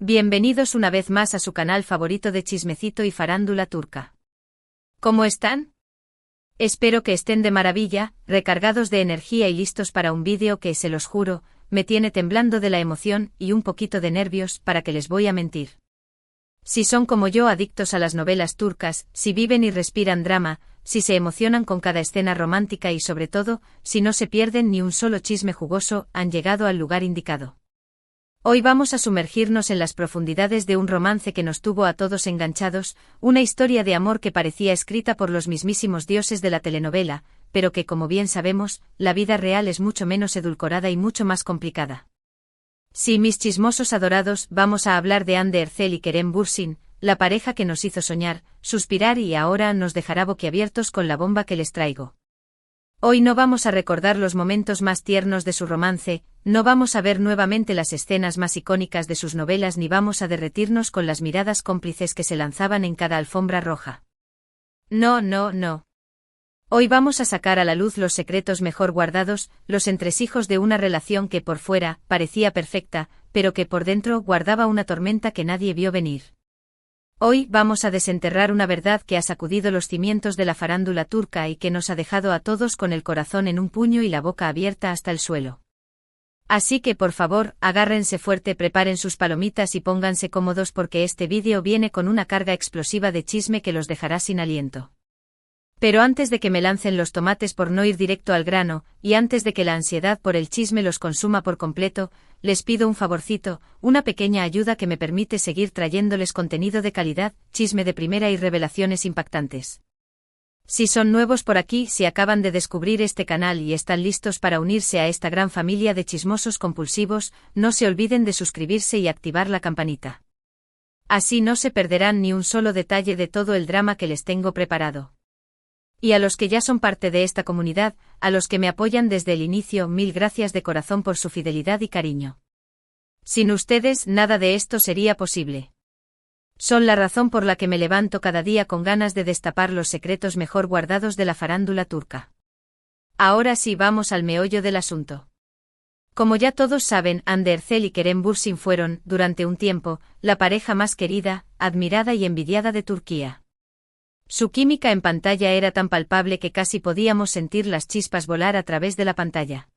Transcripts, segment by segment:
Bienvenidos una vez más a su canal favorito de chismecito y farándula turca. ¿Cómo están? Espero que estén de maravilla, recargados de energía y listos para un vídeo que, se los juro, me tiene temblando de la emoción y un poquito de nervios, para que les voy a mentir. Si son como yo adictos a las novelas turcas, si viven y respiran drama, si se emocionan con cada escena romántica y sobre todo, si no se pierden ni un solo chisme jugoso, han llegado al lugar indicado. Hoy vamos a sumergirnos en las profundidades de un romance que nos tuvo a todos enganchados, una historia de amor que parecía escrita por los mismísimos dioses de la telenovela, pero que, como bien sabemos, la vida real es mucho menos edulcorada y mucho más complicada. Sí, mis chismosos adorados, vamos a hablar de Hande Erçel y Kerem Bürsin, la pareja que nos hizo soñar, suspirar y ahora nos dejará boquiabiertos con la bomba que les traigo. Hoy no vamos a recordar los momentos más tiernos de su romance, no vamos a ver nuevamente las escenas más icónicas de sus novelas ni vamos a derretirnos con las miradas cómplices que se lanzaban en cada alfombra roja. No. Hoy vamos a sacar a la luz los secretos mejor guardados, los entresijos de una relación que por fuera parecía perfecta, pero que por dentro guardaba una tormenta que nadie vio venir. Hoy vamos a desenterrar una verdad que ha sacudido los cimientos de la farándula turca y que nos ha dejado a todos con el corazón en un puño y la boca abierta hasta el suelo. Así que por favor, agárrense fuerte, preparen sus palomitas y pónganse cómodos porque este vídeo viene con una carga explosiva de chisme que los dejará sin aliento. Pero antes de que me lancen los tomates por no ir directo al grano, y antes de que la ansiedad por el chisme los consuma por completo, les pido un favorcito, una pequeña ayuda que me permite seguir trayéndoles contenido de calidad, chisme de primera y revelaciones impactantes. Si son nuevos por aquí, si acaban de descubrir este canal y están listos para unirse a esta gran familia de chismosos compulsivos, no se olviden de suscribirse y activar la campanita. Así no se perderán ni un solo detalle de todo el drama que les tengo preparado. Y a los que ya son parte de esta comunidad, a los que me apoyan desde el inicio, mil gracias de corazón por su fidelidad y cariño. Sin ustedes, nada de esto sería posible. Son la razón por la que me levanto cada día con ganas de destapar los secretos mejor guardados de la farándula turca. Ahora sí, vamos al meollo del asunto. Como ya todos saben, Hande Erçel y Kerem Bürsin fueron, durante un tiempo, la pareja más querida, admirada y envidiada de Turquía. Su química en pantalla era tan palpable que casi podíamos sentir las chispas volar a través de la pantalla.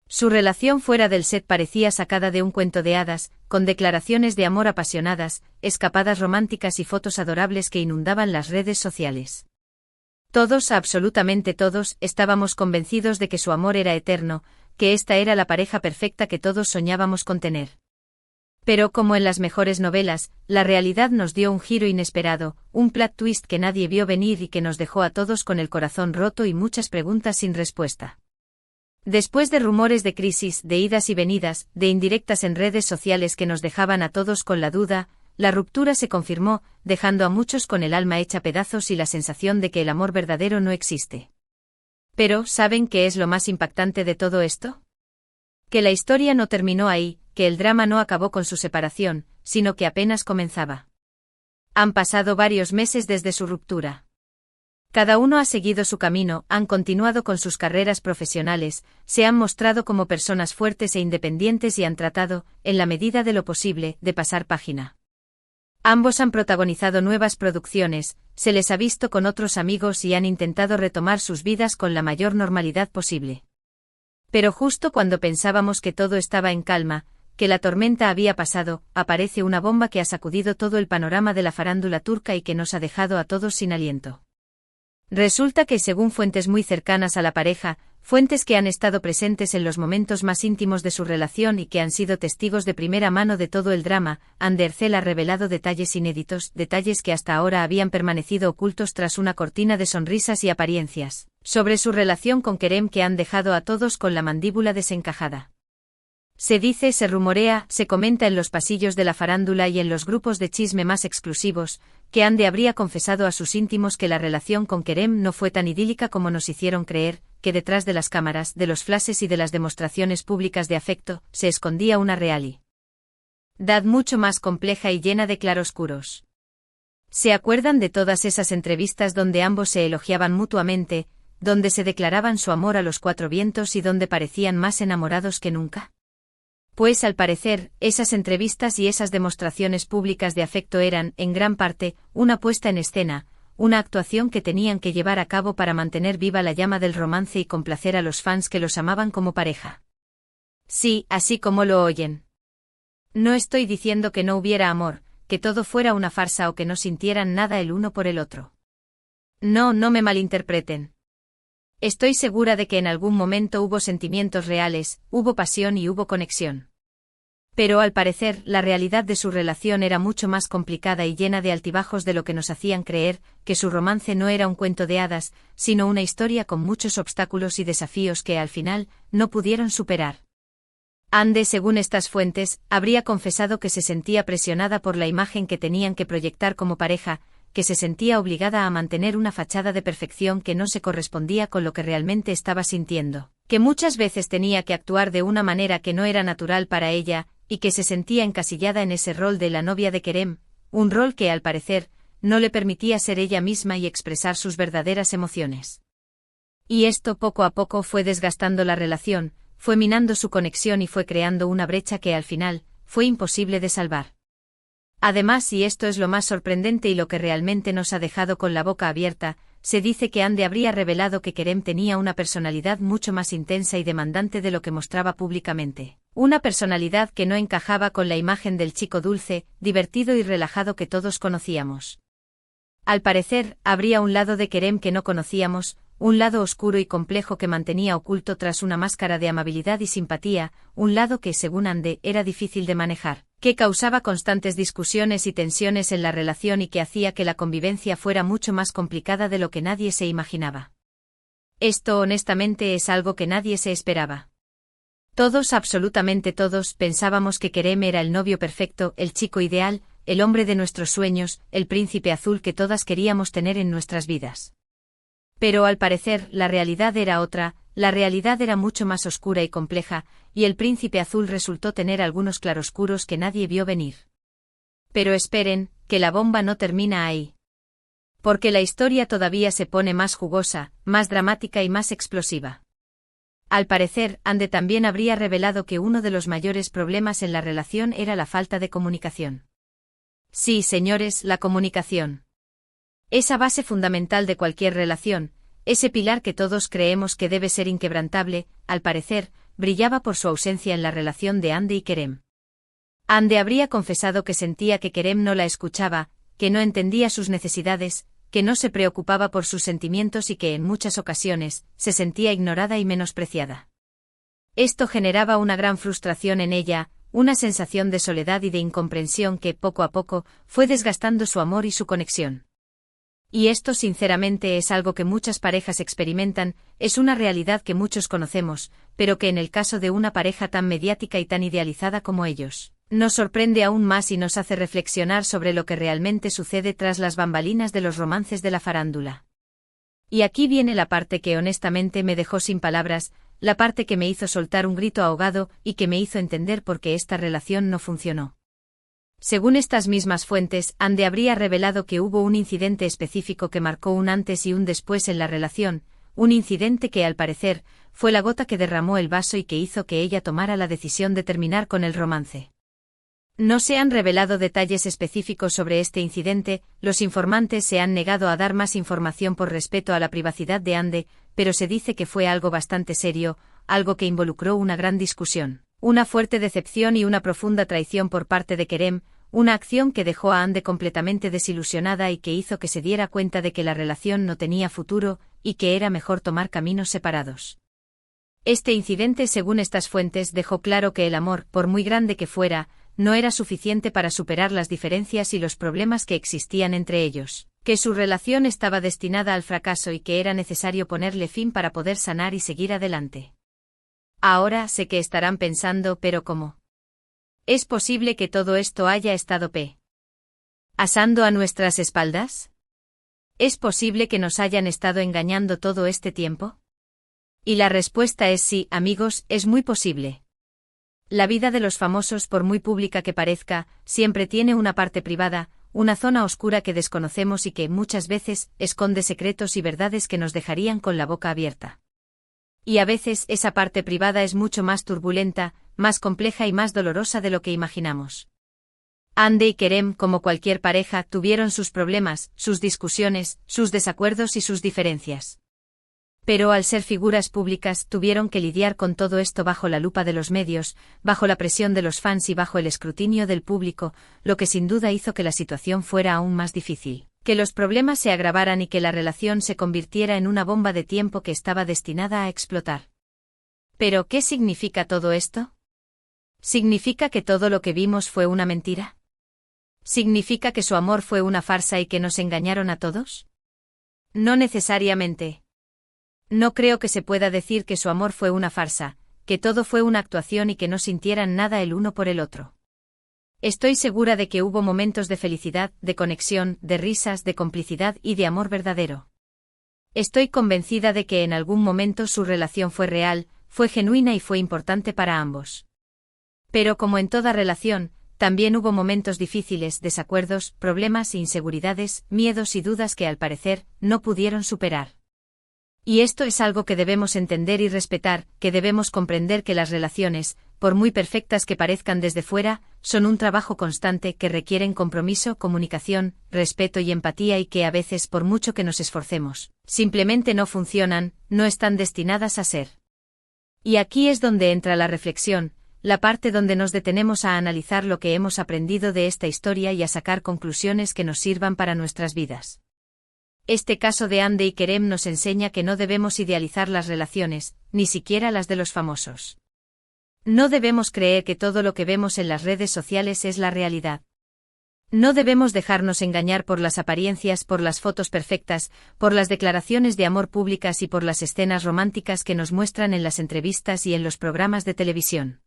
Su relación fuera del set parecía sacada de un cuento de hadas, con declaraciones de amor apasionadas, escapadas románticas y fotos adorables que inundaban las redes sociales. Todos, absolutamente todos, estábamos convencidos de que su amor era eterno, que esta era la pareja perfecta que todos soñábamos con tener. Pero como en las mejores novelas, la realidad nos dio un giro inesperado, un plot twist que nadie vio venir y que nos dejó a todos con el corazón roto y muchas preguntas sin respuesta. Después de rumores de crisis, de idas y venidas, de indirectas en redes sociales que nos dejaban a todos con la duda, la ruptura se confirmó, dejando a muchos con el alma hecha pedazos y la sensación de que el amor verdadero no existe. Pero, ¿saben qué es lo más impactante de todo esto? Que la historia no terminó ahí, que el drama no acabó con su separación, sino que apenas comenzaba. Han pasado varios meses desde su ruptura. Cada uno ha seguido su camino, han continuado con sus carreras profesionales, se han mostrado como personas fuertes e independientes y han tratado, en la medida de lo posible, de pasar página. Ambos han protagonizado nuevas producciones, se les ha visto con otros amigos y han intentado retomar sus vidas con la mayor normalidad posible. Pero justo cuando pensábamos que todo estaba en calma, que la tormenta había pasado, aparece una bomba que ha sacudido todo el panorama de la farándula turca y que nos ha dejado a todos sin aliento. Resulta que según fuentes muy cercanas a la pareja, fuentes que han estado presentes en los momentos más íntimos de su relación y que han sido testigos de primera mano de todo el drama, Hande Erçel ha revelado detalles inéditos, detalles que hasta ahora habían permanecido ocultos tras una cortina de sonrisas y apariencias, sobre su relación con Kerem que han dejado a todos con la mandíbula desencajada. Se dice, se rumorea, se comenta en los pasillos de la farándula y en los grupos de chisme más exclusivos, que Hande habría confesado a sus íntimos que la relación con Kerem no fue tan idílica como nos hicieron creer, que detrás de las cámaras, de los flashes y de las demostraciones públicas de afecto, se escondía una realidad mucho más compleja y llena de claroscuros. ¿Se acuerdan de todas esas entrevistas donde ambos se elogiaban mutuamente, donde se declaraban su amor a los cuatro vientos y donde parecían más enamorados que nunca? Pues al parecer, esas entrevistas y esas demostraciones públicas de afecto eran, en gran parte, una puesta en escena, una actuación que tenían que llevar a cabo para mantener viva la llama del romance y complacer a los fans que los amaban como pareja. Sí, así como lo oyen. No estoy diciendo que no hubiera amor, que todo fuera una farsa o que no sintieran nada el uno por el otro. No, no me malinterpreten. Estoy segura de que en algún momento hubo sentimientos reales, hubo pasión y hubo conexión. Pero al parecer, la realidad de su relación era mucho más complicada y llena de altibajos de lo que nos hacían creer, que su romance no era un cuento de hadas, sino una historia con muchos obstáculos y desafíos que al final, no pudieron superar. Ande, según estas fuentes, habría confesado que se sentía presionada por la imagen que tenían que proyectar como pareja, que se sentía obligada a mantener una fachada de perfección que no se correspondía con lo que realmente estaba sintiendo, que muchas veces tenía que actuar de una manera que no era natural para ella, y que se sentía encasillada en ese rol de la novia de Kerem, un rol que, al parecer, no le permitía ser ella misma y expresar sus verdaderas emociones. Y esto poco a poco fue desgastando la relación, fue minando su conexión y fue creando una brecha que al final, fue imposible de salvar. Además, y esto es lo más sorprendente y lo que realmente nos ha dejado con la boca abierta, se dice que Ande habría revelado que Kerem tenía una personalidad mucho más intensa y demandante de lo que mostraba públicamente. Una personalidad que no encajaba con la imagen del chico dulce, divertido y relajado que todos conocíamos. Al parecer, habría un lado de Kerem que no conocíamos, un lado oscuro y complejo que mantenía oculto tras una máscara de amabilidad y simpatía, un lado que, según Ande, era difícil de manejar, que causaba constantes discusiones y tensiones en la relación y que hacía que la convivencia fuera mucho más complicada de lo que nadie se imaginaba. Esto honestamente es algo que nadie se esperaba. Todos, absolutamente todos, pensábamos que Kerem era el novio perfecto, el chico ideal, el hombre de nuestros sueños, el príncipe azul que todas queríamos tener en nuestras vidas. Pero al parecer, la realidad era otra, la realidad era mucho más oscura y compleja, y el príncipe azul resultó tener algunos claroscuros que nadie vio venir. Pero esperen, que la bomba no termina ahí. Porque la historia todavía se pone más jugosa, más dramática y más explosiva. Al parecer, Ande también habría revelado que uno de los mayores problemas en la relación era la falta de comunicación. Sí, señores, la comunicación. Esa base fundamental de cualquier relación, ese pilar que todos creemos que debe ser inquebrantable, al parecer, brillaba por su ausencia en la relación de Ande y Kerem. Ande habría confesado que sentía que Kerem no la escuchaba, que no entendía sus necesidades, que no se preocupaba por sus sentimientos y que en muchas ocasiones se sentía ignorada y menospreciada. Esto generaba una gran frustración en ella, una sensación de soledad y de incomprensión que poco a poco fue desgastando su amor y su conexión. Y esto sinceramente es algo que muchas parejas experimentan, es una realidad que muchos conocemos, pero que en el caso de una pareja tan mediática y tan idealizada como ellos, nos sorprende aún más y nos hace reflexionar sobre lo que realmente sucede tras las bambalinas de los romances de la farándula. Y aquí viene la parte que honestamente me dejó sin palabras, la parte que me hizo soltar un grito ahogado y que me hizo entender por qué esta relación no funcionó. Según estas mismas fuentes, Ande habría revelado que hubo un incidente específico que marcó un antes y un después en la relación, un incidente que al parecer fue la gota que derramó el vaso y que hizo que ella tomara la decisión de terminar con el romance. No se han revelado detalles específicos sobre este incidente, los informantes se han negado a dar más información por respeto a la privacidad de Ande, pero se dice que fue algo bastante serio, algo que involucró una gran discusión, una fuerte decepción y una profunda traición por parte de Kerem, una acción que dejó a Ande completamente desilusionada y que hizo que se diera cuenta de que la relación no tenía futuro, y que era mejor tomar caminos separados. Este incidente, según estas fuentes, dejó claro que el amor, por muy grande que fuera, no era suficiente para superar las diferencias y los problemas que existían entre ellos, que su relación estaba destinada al fracaso y que era necesario ponerle fin para poder sanar y seguir adelante. Ahora sé que estarán pensando, pero ¿cómo? ¿Es posible que todo esto haya estado pasando a nuestras espaldas? ¿Es posible que nos hayan estado engañando todo este tiempo? Y la respuesta es sí, amigos, es muy posible. La vida de los famosos, por muy pública que parezca, siempre tiene una parte privada, una zona oscura que desconocemos y que, muchas veces, esconde secretos y verdades que nos dejarían con la boca abierta. Y a veces esa parte privada es mucho más turbulenta, más compleja y más dolorosa de lo que imaginamos. Ande y Kerem, como cualquier pareja, tuvieron sus problemas, sus discusiones, sus desacuerdos y sus diferencias. Pero al ser figuras públicas tuvieron que lidiar con todo esto bajo la lupa de los medios, bajo la presión de los fans y bajo el escrutinio del público, lo que sin duda hizo que la situación fuera aún más difícil, que los problemas se agravaran y que la relación se convirtiera en una bomba de tiempo que estaba destinada a explotar. ¿Pero qué significa todo esto? ¿Significa que todo lo que vimos fue una mentira? ¿Significa que su amor fue una farsa y que nos engañaron a todos? No necesariamente. No creo que se pueda decir que su amor fue una farsa, que todo fue una actuación y que no sintieran nada el uno por el otro. Estoy segura de que hubo momentos de felicidad, de conexión, de risas, de complicidad y de amor verdadero. Estoy convencida de que en algún momento su relación fue real, fue genuina y fue importante para ambos. Pero como en toda relación, también hubo momentos difíciles, desacuerdos, problemas, inseguridades, miedos y dudas que al parecer no pudieron superar. Y esto es algo que debemos entender y respetar, que debemos comprender que las relaciones, por muy perfectas que parezcan desde fuera, son un trabajo constante que requieren compromiso, comunicación, respeto y empatía y que a veces, por mucho que nos esforcemos, simplemente no funcionan, no están destinadas a ser. Y aquí es donde entra la reflexión, la parte donde nos detenemos a analizar lo que hemos aprendido de esta historia y a sacar conclusiones que nos sirvan para nuestras vidas. Este caso de Hande y Kerem nos enseña que no debemos idealizar las relaciones, ni siquiera las de los famosos. No debemos creer que todo lo que vemos en las redes sociales es la realidad. No debemos dejarnos engañar por las apariencias, por las fotos perfectas, por las declaraciones de amor públicas y por las escenas románticas que nos muestran en las entrevistas y en los programas de televisión.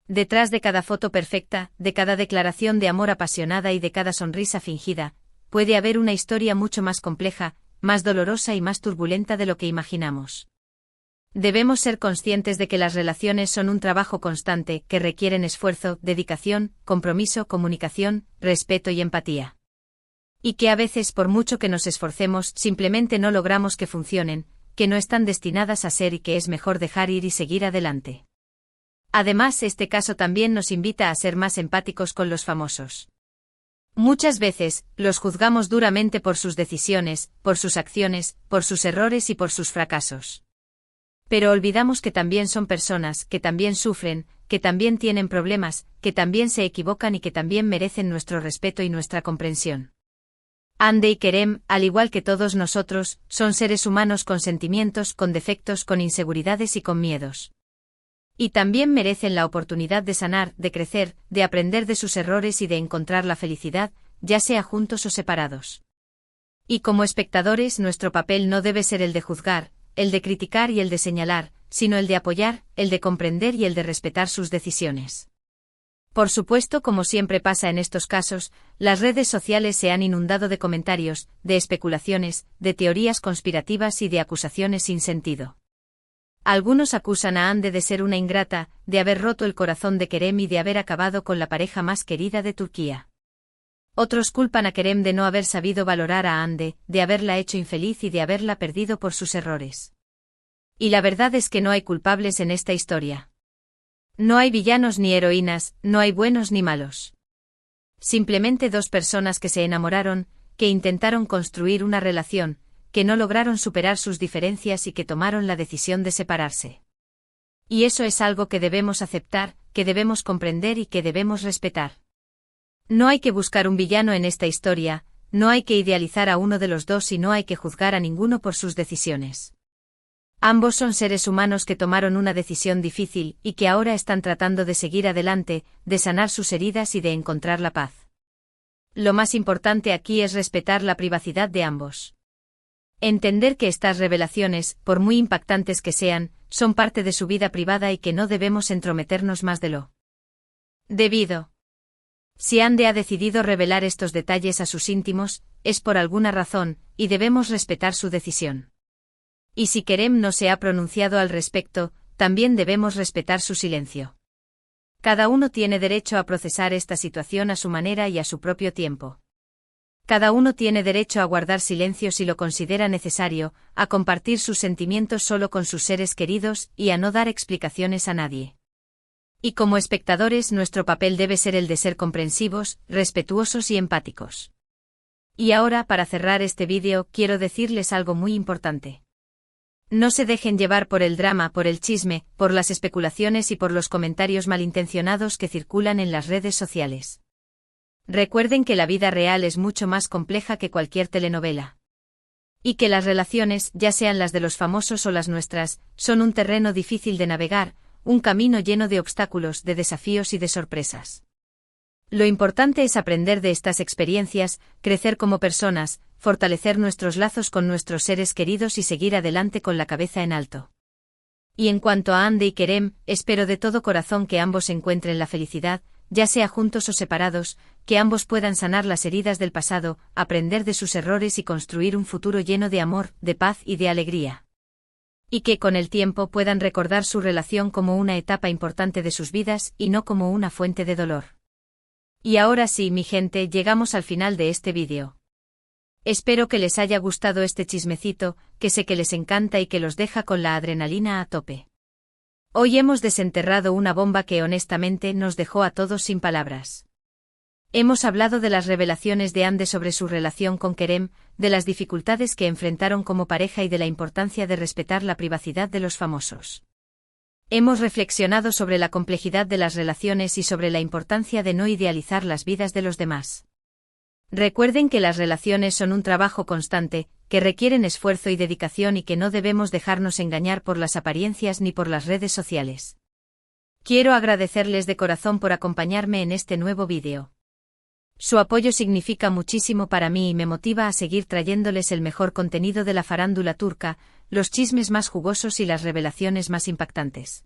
Detrás de cada foto perfecta, de cada declaración de amor apasionada y de cada sonrisa fingida, puede haber una historia mucho más compleja, más dolorosa y más turbulenta de lo que imaginamos. Debemos ser conscientes de que las relaciones son un trabajo constante, que requieren esfuerzo, dedicación, compromiso, comunicación, respeto y empatía. Y que a veces, por mucho que nos esforcemos, simplemente no logramos que funcionen, que no están destinadas a ser y que es mejor dejar ir y seguir adelante. Además, este caso también nos invita a ser más empáticos con los famosos. Muchas veces, los juzgamos duramente por sus decisiones, por sus acciones, por sus errores y por sus fracasos. Pero olvidamos que también son personas, que también sufren, que también tienen problemas, que también se equivocan y que también merecen nuestro respeto y nuestra comprensión. Hande y Kerem, al igual que todos nosotros, son seres humanos con sentimientos, con defectos, con inseguridades y con miedos. Y también merecen la oportunidad de sanar, de crecer, de aprender de sus errores y de encontrar la felicidad, ya sea juntos o separados. Y como espectadores, nuestro papel no debe ser el de juzgar, el de criticar y el de señalar, sino el de apoyar, el de comprender y el de respetar sus decisiones. Por supuesto, como siempre pasa en estos casos, las redes sociales se han inundado de comentarios, de especulaciones, de teorías conspirativas y de acusaciones sin sentido. Algunos acusan a Hande de ser una ingrata, de haber roto el corazón de Kerem y de haber acabado con la pareja más querida de Turquía. Otros culpan a Kerem de no haber sabido valorar a Hande, de haberla hecho infeliz y de haberla perdido por sus errores. Y la verdad es que no hay culpables en esta historia. No hay villanos ni heroínas, no hay buenos ni malos. Simplemente dos personas que se enamoraron, que intentaron construir una relación, que no lograron superar sus diferencias y que tomaron la decisión de separarse. Y eso es algo que debemos aceptar, que debemos comprender y que debemos respetar. No hay que buscar un villano en esta historia, no hay que idealizar a uno de los dos y no hay que juzgar a ninguno por sus decisiones. Ambos son seres humanos que tomaron una decisión difícil y que ahora están tratando de seguir adelante, de sanar sus heridas y de encontrar la paz. Lo más importante aquí es respetar la privacidad de ambos. Entender que estas revelaciones, por muy impactantes que sean, son parte de su vida privada y que no debemos entrometernos más de lo debido. Si Hande ha decidido revelar estos detalles a sus íntimos, es por alguna razón, y debemos respetar su decisión. Y si Kerem no se ha pronunciado al respecto, también debemos respetar su silencio. Cada uno tiene derecho a procesar esta situación a su manera y a su propio tiempo. Cada uno tiene derecho a guardar silencio si lo considera necesario, a compartir sus sentimientos solo con sus seres queridos y a no dar explicaciones a nadie. Y como espectadores nuestro papel debe ser el de ser comprensivos, respetuosos y empáticos. Y ahora, para cerrar este vídeo, quiero decirles algo muy importante. No se dejen llevar por el drama, por el chisme, por las especulaciones y por los comentarios malintencionados que circulan en las redes sociales. Recuerden que la vida real es mucho más compleja que cualquier telenovela. Y que las relaciones, ya sean las de los famosos o las nuestras, son un terreno difícil de navegar, un camino lleno de obstáculos, de desafíos y de sorpresas. Lo importante es aprender de estas experiencias, crecer como personas, fortalecer nuestros lazos con nuestros seres queridos y seguir adelante con la cabeza en alto. Y en cuanto a Hande y Kerem, espero de todo corazón que ambos encuentren la felicidad, ya sea juntos o separados, que ambos puedan sanar las heridas del pasado, aprender de sus errores y construir un futuro lleno de amor, de paz y de alegría. Y que con el tiempo puedan recordar su relación como una etapa importante de sus vidas y no como una fuente de dolor. Y ahora sí, mi gente, llegamos al final de este vídeo. Espero que les haya gustado este chismecito, que sé que les encanta y que los deja con la adrenalina a tope. Hoy hemos desenterrado una bomba que honestamente nos dejó a todos sin palabras. Hemos hablado de las revelaciones de Hande sobre su relación con Kerem, de las dificultades que enfrentaron como pareja y de la importancia de respetar la privacidad de los famosos. Hemos reflexionado sobre la complejidad de las relaciones y sobre la importancia de no idealizar las vidas de los demás. Recuerden que las relaciones son un trabajo constante, que requieren esfuerzo y dedicación y que no debemos dejarnos engañar por las apariencias ni por las redes sociales. Quiero agradecerles de corazón por acompañarme en este nuevo vídeo. Su apoyo significa muchísimo para mí y me motiva a seguir trayéndoles el mejor contenido de la farándula turca, los chismes más jugosos y las revelaciones más impactantes.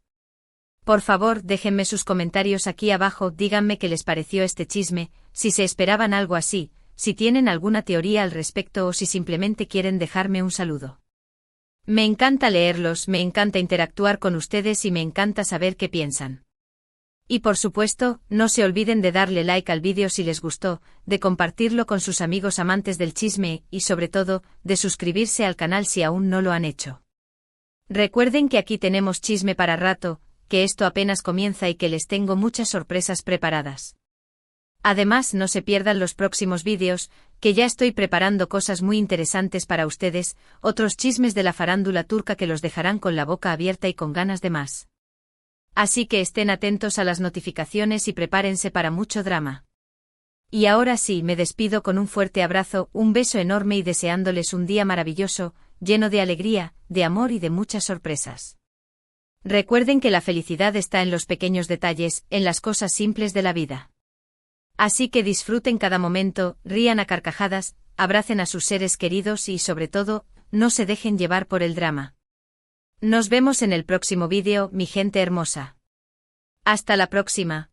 Por favor, déjenme sus comentarios aquí abajo, díganme qué les pareció este chisme, si se esperaban algo así, si tienen alguna teoría al respecto o si simplemente quieren dejarme un saludo. Me encanta leerlos, me encanta interactuar con ustedes y me encanta saber qué piensan. Y por supuesto, no se olviden de darle like al vídeo si les gustó, de compartirlo con sus amigos amantes del chisme y sobre todo, de suscribirse al canal si aún no lo han hecho. Recuerden que aquí tenemos chisme para rato, que esto apenas comienza y que les tengo muchas sorpresas preparadas. Además, no se pierdan los próximos vídeos, que ya estoy preparando cosas muy interesantes para ustedes, otros chismes de la farándula turca que los dejarán con la boca abierta y con ganas de más. Así que estén atentos a las notificaciones y prepárense para mucho drama. Y ahora sí, me despido con un fuerte abrazo, un beso enorme y deseándoles un día maravilloso, lleno de alegría, de amor y de muchas sorpresas. Recuerden que la felicidad está en los pequeños detalles, en las cosas simples de la vida. Así que disfruten cada momento, rían a carcajadas, abracen a sus seres queridos y, sobre todo, no se dejen llevar por el drama. Nos vemos en el próximo vídeo, mi gente hermosa. Hasta la próxima.